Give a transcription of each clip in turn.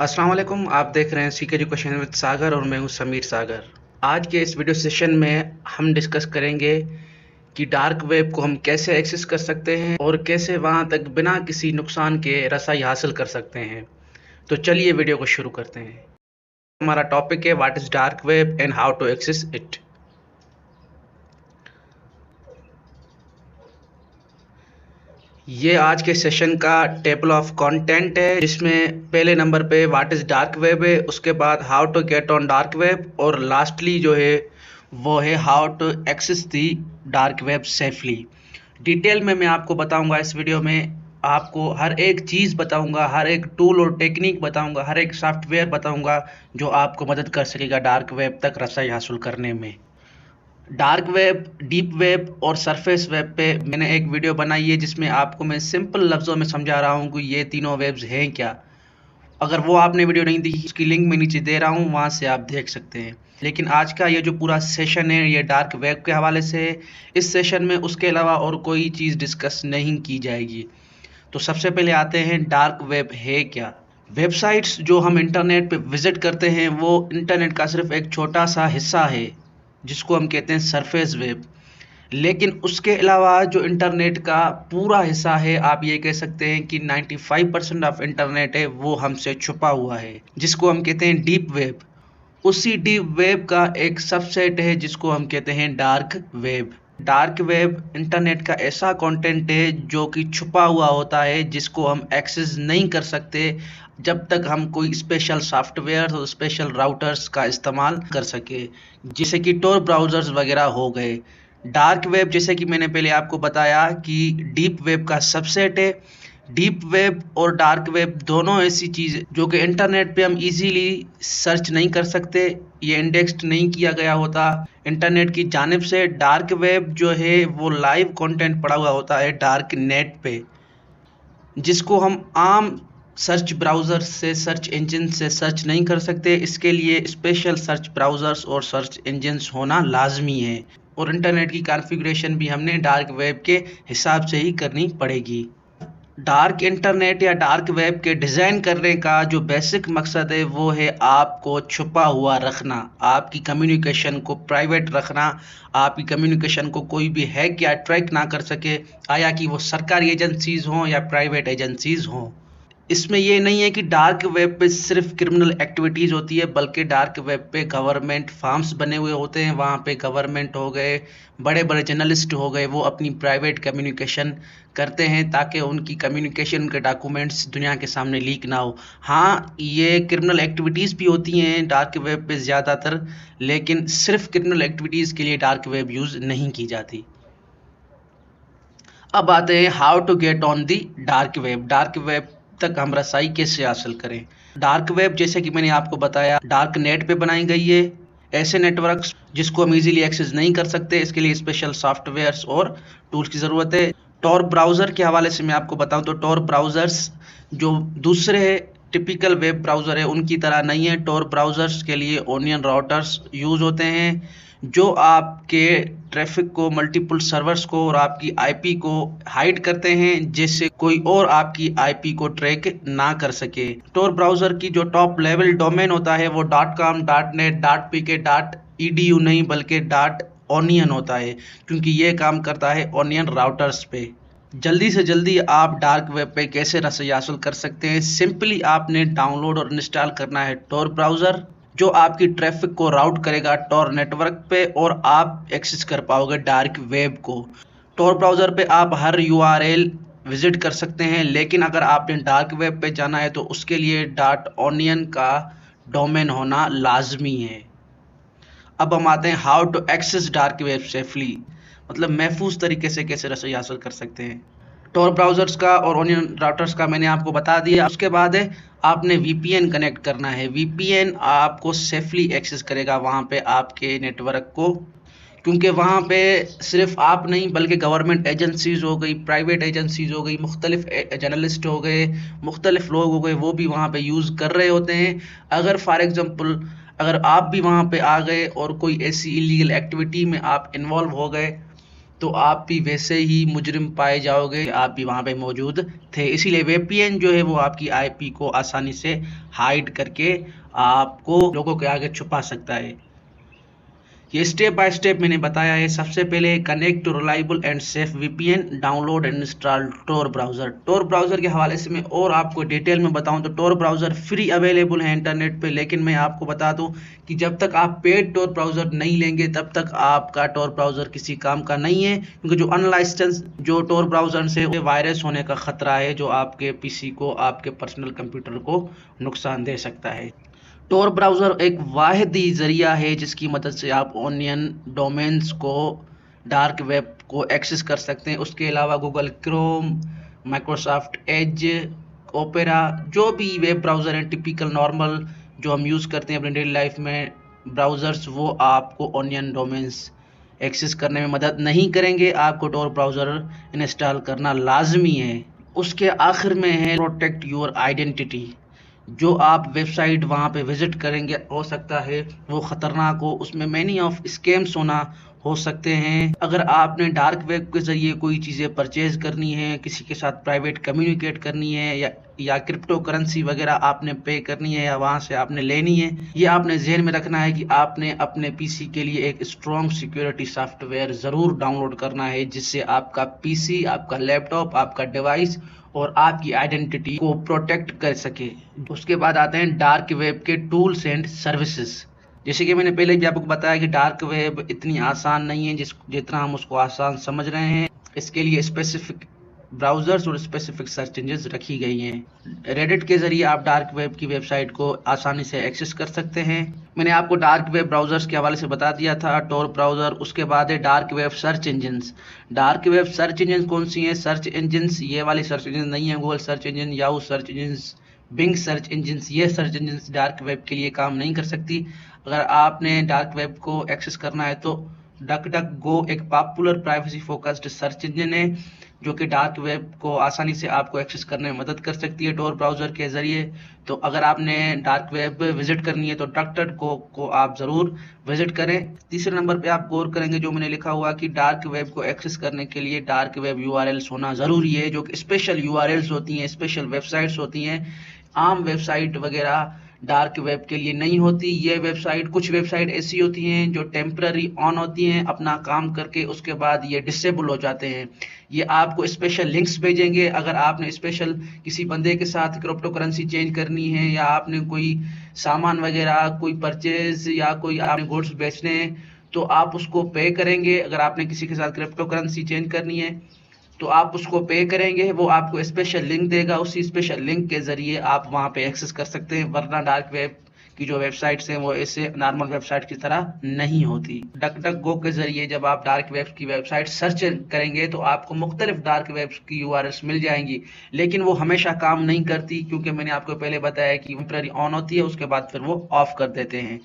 अस्सलाम वालेकुम। आप देख रहे हैं सीके एजुकेशन विद सागर और मैं हूं समीर सागर। आज के इस वीडियो सेशन में हम डिस्कस करेंगे कि डार्क वेब को हम कैसे एक्सेस कर सकते हैं और कैसे वहां तक बिना किसी नुकसान के रसाई हासिल कर सकते हैं। तो चलिए वीडियो को शुरू करते हैं। हमारा टॉपिक है what is dark web and how to access it. ये आज के सेशन का टेबल ऑफ कंटेंट है, जिसमें पहले नंबर पे व्हाट इज़ डार्क वेब है, उसके बाद how to get on dark web और लास्टली जो है वो है how to access the dark web safely. Detail में मैं आपको बताऊंगा इस वीडियो में, आपको हर एक चीज़ बताऊंगा, हर एक टूल और टेक्निक बताऊंगा, हर एक सॉफ्टवेयर बताऊंगा जो आपको मदद कर सकेगा डार्क वेब तक रसाई हासिल करने में। डार्क वेब, डीप वेब और सरफेस वेब पे मैंने एक वीडियो बनाई है जिसमें आपको मैं सिंपल लफ्ज़ों में समझा रहा हूँ कि ये तीनों वेब्स हैं क्या। अगर वो आपने वीडियो नहीं देखी, उसकी लिंक मैं नीचे दे रहा हूँ, वहाँ से आप देख सकते हैं। लेकिन आज का ये जो पूरा सेशन है ये डार्क वेब के हवाले से है। इस सेशन में उसके अलावा और कोई चीज़ डिस्कस नहीं की जाएगी। तो सबसे पहले आते हैं डार्क वेब है क्या। वेबसाइट्स जो हम इंटरनेट पे विज़िट करते हैं वो इंटरनेट का सिर्फ एक छोटा सा हिस्सा है जिसको हम कहते हैं सरफेस वेब। लेकिन उसके अलावा जो इंटरनेट का पूरा हिस्सा है, आप ये कह सकते हैं कि 95% ऑफ इंटरनेट है वो हमसे छुपा हुआ है, जिसको हम कहते हैं डीप वेब। उसी डीप वेब का एक सबसेट है जिसको हम कहते हैं dark web. Dark web internet का ऐसा कंटेंट है जो कि छुपा हुआ होता है, जिसको हम एक्सेस नहीं कर सकते जब तक हम कोई स्पेशल सॉफ्टवेयर और स्पेशल राउटर्स का इस्तेमाल कर सके, जैसे कि टोर ब्राउज़र्स वगैरह हो गए। डार्क वेब, जैसे कि मैंने पहले आपको बताया, कि डीप वेब का सबसेट है। डीप वेब और डार्क वेब दोनों ऐसी चीज़ जो कि इंटरनेट पे हम इजीली सर्च नहीं कर सकते, ये इंडेक्स्ड नहीं किया गया होता इंटरनेट की जानिब से। डार्क वेब जो है वो लाइव कंटेंट पड़ा हुआ होता है डार्क नेट पे, जिसको हम आम सर्च ब्राउज़र से, सर्च इंजन से सर्च नहीं कर सकते। इसके लिए स्पेशल सर्च ब्राउज़र्स और सर्च इंजन्स होना लाजमी है, और इंटरनेट की कॉन्फ़िगरेशन भी हमने डार्क वेब के हिसाब से ही करनी पड़ेगी। डार्क इंटरनेट या डार्क वेब के डिज़ाइन करने का जो बेसिक मकसद है वो है आपको छुपा हुआ रखना, आपकी कम्युनिकेशन को प्राइवेट रखना, आपकी कम्युनिकेशन को कोई भी हैक या ट्रैक ना कर सके, आया कि वो सरकारी एजेंसीज़ हों या प्राइवेट एजेंसीज़ हों। इसमें ये नहीं है कि डार्क वेब पे सिर्फ क्रिमिनल एक्टिविटीज़ होती है, बल्कि डार्क वेब पे गवर्नमेंट फार्म्स बने हुए होते हैं। वहाँ पे गवर्नमेंट हो गए, बड़े बड़े जर्नलिस्ट हो गए, वो अपनी प्राइवेट कम्युनिकेशन करते हैं ताकि उनकी कम्युनिकेशन, उनके डॉक्यूमेंट्स दुनिया के सामने लीक ना हो। हाँ, ये क्रिमिनल एक्टिविटीज़ भी होती हैं डार्क वेब पे ज़्यादातर, लेकिन सिर्फ क्रिमिनल एक्टिविटीज़ के लिए डार्क वेब यूज़ नहीं की जाती। अब आते हैं how to get on the dark web. Dark web तक हम रसाई कैसे हासिल करें। डार्क वेब, जैसे कि मैंने आपको बताया, डार्क नेट पे बनाई गई है। ऐसे नेटवर्क्स जिसको हम इजीली एक्सेस नहीं कर सकते, इसके लिए स्पेशल सॉफ्टवेयर्स और टूल्स की ज़रूरत है। टॉर ब्राउज़र के हवाले से मैं आपको बताऊं तो टॉर ब्राउज़र्स जो दूसरे टिपिकल वेब ब्राउज़र है उनकी तरह नहीं है। टॉर ब्राउज़र्स के लिए ओनियन राउटर्स यूज़ होते हैं जो आपके ट्रैफिक को, मल्टीपल सर्वर्स को और आपकी आईपी को हाइड करते हैं, जिससे कोई और आपकी आईपी को ट्रैक ना कर सके। टोर ब्राउज़र की जो टॉप लेवल डोमेन होता है वो .com, .net, .pk, .edu नहीं बल्कि .onion होता है, क्योंकि ये काम करता है ओनियन राउटर्स पे। जल्दी से जल्दी आप डार्क वेब पे कैसे रसाई हासिल कर सकते हैं। सिंपली आपने डाउनलोड और इंस्टॉल करना है टोर ब्राउज़र, जो आपकी ट्रैफिक को राउट करेगा टॉर नेटवर्क पे, और आप एक्सेस कर पाओगे डार्क वेब को। टॉर ब्राउज़र पे आप हर यूआरएल विजिट कर सकते हैं, लेकिन अगर आपने डार्क वेब पे जाना है तो उसके लिए .onion का डोमेन होना लाजमी है। अब हम आते हैं how to access dark web safely, मतलब महफूज तरीके से कैसे रसाई हासिल कर सकते हैं। टॉर ब्राउज़र्स का और ओनियन राउटर्स का मैंने आपको बता दिया। उसके बाद है आपने वीपीएन कनेक्ट करना है। वीपीएन आपको सेफली एक्सेस करेगा वहाँ पे आपके नेटवर्क को, क्योंकि वहाँ पे सिर्फ आप नहीं बल्कि गवर्नमेंट एजेंसीज़ हो गई, प्राइवेट एजेंसीज़ हो गई, मुख्तलिफ जर्नलिस्ट हो गए, मुख्तलिफ लोग हो गए, वो भी वहाँ पे यूज़ कर रहे होते हैं। अगर फॉर एग्ज़ाम्पल अगर आप भी वहाँ पे आ गए और कोई ऐसी इलीगल एक्टिविटी में आप इन्वॉल्व हो गए तो आप भी वैसे ही मुजरिम पाए जाओगे, आप भी वहाँ पे मौजूद थे। इसीलिए VPN जो है वो आपकी IP को आसानी से हाइड करके आपको लोगों के आगे छुपा सकता है। ये स्टेप बाय स्टेप मैंने बताया है। सबसे पहले connect to reliable and safe VPN, download and install Tor browser. Tor browser के हवाले से मैं और आपको डिटेल में बताऊं तो टोर ब्राउज़र फ्री अवेलेबल है इंटरनेट पे, लेकिन मैं आपको बता दूं कि जब तक आप पेड टोर ब्राउज़र नहीं लेंगे तब तक आपका टोर ब्राउज़र किसी काम का नहीं है, क्योंकि जो अनलाइसेंस जो टोर ब्राउज़र से वायरस होने का खतरा है जो आपके PC को, आपके पर्सनल कंप्यूटर को नुकसान दे सकता है। टोर ब्राउज़र एक वाहिदी ज़रिया है जिसकी मदद से आप ऑनियन डोमेन्स को, डार्क वेब को एक्सेस कर सकते हैं। उसके अलावा Google Chrome, Microsoft Edge, opera, जो भी वेब ब्राउज़र हैं टिपिकल नॉर्मल जो हम यूज़ करते हैं अपनी डेली लाइफ में ब्राउज़र्स, वो आपको ऑनियन डोमेन्स एक्सेस करने में मदद नहीं करेंगे। आपको टोर ब्राउज़र इंस्टॉल करना लाजमी है। उसके आखिर में है प्रोटेक्ट योर आइडेंटिटी। जो आप वेबसाइट वहाँ पे विजिट करेंगे हो सकता है वो ख़तरनाक हो, उसमें मैनी ऑफ स्कैम्स होना हो सकते हैं। अगर आपने डार्क वेब के ज़रिए कोई चीज़ें परचेज़ करनी है, किसी के साथ प्राइवेट कम्युनिकेट करनी है, या क्रिप्टो करेंसी वगैरह आपने पे करनी है या वहाँ से आपने लेनी है, ये आपने जहन में रखना है कि आपने अपने PC के लिए एक स्ट्रॉन्ग सिक्योरिटी सॉफ्टवेयर ज़रूर डाउनलोड करना है, जिससे आपका PC, आपका लैपटॉप, आपका डिवाइस और आपकी आइडेंटिटी को प्रोटेक्ट कर सके। उसके बाद आते हैं डार्क वेब के टूल्स एंड सर्विसेज। जैसे कि मैंने पहले भी आपको बताया कि डार्क वेब इतनी आसान नहीं है जितना हम उसको आसान समझ रहे हैं। इसके लिए स्पेसिफिक ब्राउज़र्स और स्पेसिफिक सर्च इंजन रखी गई हैं। रेडिट के ज़रिए आप डार्क वेब की वेबसाइट को आसानी से एक्सेस कर सकते हैं। मैंने आपको डार्क वेब ब्राउज़र्स के हवाले से बता दिया था, टोर ब्राउज़र। उसके बाद है dark web search engines. Dark web search engine कौन सी हैं? सर्च इंजन्स ये वाली सर्च इंजन नहीं है, Google search engine, Yahoo search engines, Bing search engines, ये सर्च इंजन्स डार्क वेब के लिए काम नहीं कर सकती। अगर आपने डार्क वेब को एक्सेस करना है तो डक डक गो एक popular privacy focused search engine है जो कि डार्क वेब को आसानी से आपको एक्सेस करने में मदद कर सकती है टोर ब्राउज़र के ज़रिए। तो अगर आपने डार्क वेब विजिट करनी है तो डक डक गो को आप ज़रूर विजिट करें। तीसरे नंबर पे आप गौर करेंगे जो मैंने लिखा हुआ कि डार्क वेब को एक्सेस करने के लिए डार्क वेब URLs होना ज़रूरी है, जो कि स्पेशल URLs होती हैं, स्पेशल वेबसाइट्स होती हैं। आम वेबसाइट वगैरह डार्क वेब के लिए नहीं होती। ये वेबसाइट, कुछ वेबसाइट ऐसी होती हैं जो टेम्पररी ऑन होती हैं अपना काम करके, उसके बाद ये डिसेबल हो जाते हैं। ये आपको स्पेशल लिंक्स भेजेंगे। अगर आपने स्पेशल किसी बंदे के साथ क्रिप्टो करेंसी चेंज करनी है, या आपने कोई सामान वगैरह कोई परचेज या कोई आपने गुड्स बेचने हैं, तो आप उसको पे करेंगे। अगर आपने किसी के साथ क्रिप्टो करेंसी चेंज करनी है तो आप उसको पे करेंगे, वो आपको स्पेशल लिंक देगा, उसी स्पेशल लिंक के ज़रिए आप वहाँ पे एक्सेस कर सकते हैं। वरना डार्क वेब की जो वेबसाइट्स हैं वो ऐसे नॉर्मल वेबसाइट की तरह नहीं होती। डक डक गो के ज़रिए जब आप डार्क वेब की वेबसाइट सर्च करेंगे तो आपको मुख्तलिफ डार्क वेब की URLs मिल जाएंगी, लेकिन वो हमेशा काम नहीं करती, क्योंकि मैंने आपको पहले बताया कि टेम्पररी ऑन होती है, उसके बाद फिर वो ऑफ कर देते हैं।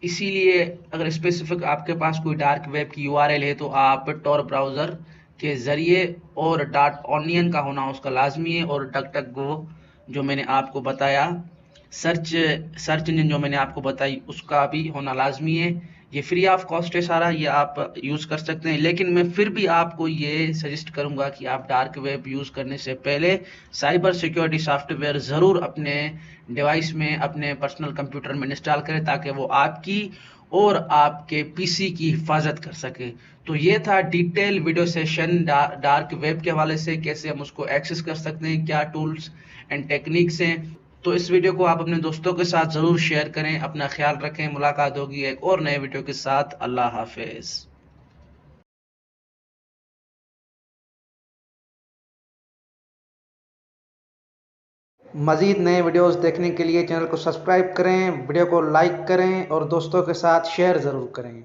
इसीलिए अगर स्पेसिफिक आपके पास कोई डार्क वेब की URL है तो आप टोर ब्राउज़र के ज़रिए, और डॉट ऑनियन का होना उसका लाजमी है, और डक डक गो जो मैंने आपको बताया, सर्च इंजन जो मैंने आपको बताई उसका भी होना लाजमी है। ये फ्री ऑफ कॉस्ट है सारा, ये आप यूज़ कर सकते हैं। लेकिन मैं फिर भी आपको ये सजेस्ट करूंगा कि आप डार्क वेब यूज़ करने से पहले साइबर सिक्योरिटी सॉफ्टवेयर ज़रूर अपने डिवाइस में, अपने पर्सनल कंप्यूटर में इंस्टॉल करें, ताकि वो आपकी और आपके PC की हिफाजत कर सके। तो ये था detail video session dark web के हवाले से, कैसे हम उसको एक्सेस कर सकते हैं, क्या टूल्स एंड टेक्निक्स हैं। तो इस वीडियो को आप अपने दोस्तों के साथ ज़रूर शेयर करें। अपना ख्याल रखें। मुलाकात होगी एक और नए वीडियो के साथ। अल्लाह हाफिज़। मज़ीद नए वीडियोस देखने के लिए चैनल को सब्सक्राइब करें, वीडियो को लाइक करें और दोस्तों के साथ शेयर ज़रूर करें।